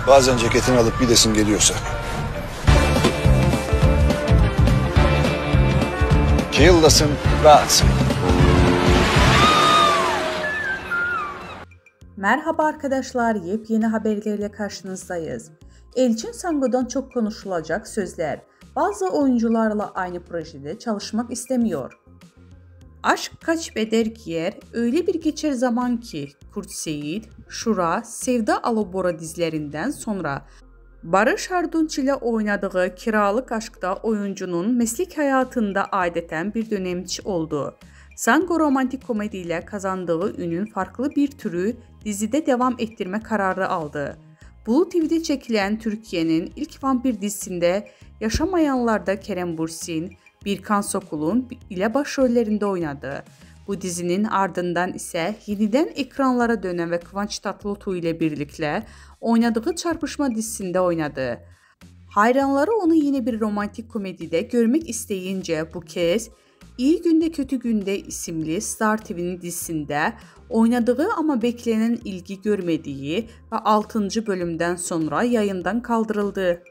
Bazen ceketini alıp gidesin geliyorsa. Kıyıldasın, rahatsın. Merhaba arkadaşlar, yepyeni haberlerle karşınızdayız. Elçin Sangu'dan çok konuşulacak sözler. Bazı oyuncularla aynı projede çalışmak istemiyor. Aşk kaç beder giyer, öyle bir geçer zaman ki Kurt Seyit, Şura, Sevda Alabora dizilerinden sonra Barış Arduç ile oynadığı Kiralık Aşk'ta oyuncunun meslek hayatında adeten bir dönemçi oldu. Sango romantik komedi ile kazandığı ünün farklı bir türü dizide devam ettirme kararı aldı. Blue TV'de çekilen Türkiye'nin ilk vampir dizisinde Yaşamayanlar'da Kerem Bürsin, Birkan Sokul'un ile başrollerinde oynadı. Bu dizinin ardından ise yeniden ekranlara dönen ve Kıvanç Tatlıtuğ ile birlikte oynadığı Çarpışma dizisinde oynadı. Hayranları onu yine bir romantik komedide görmek isteyince bu kez İyi Günde Kötü Günde isimli Star TV'nin dizisinde oynadığı ama beklenen ilgi görmediği ve 6. bölümden sonra yayından kaldırıldı.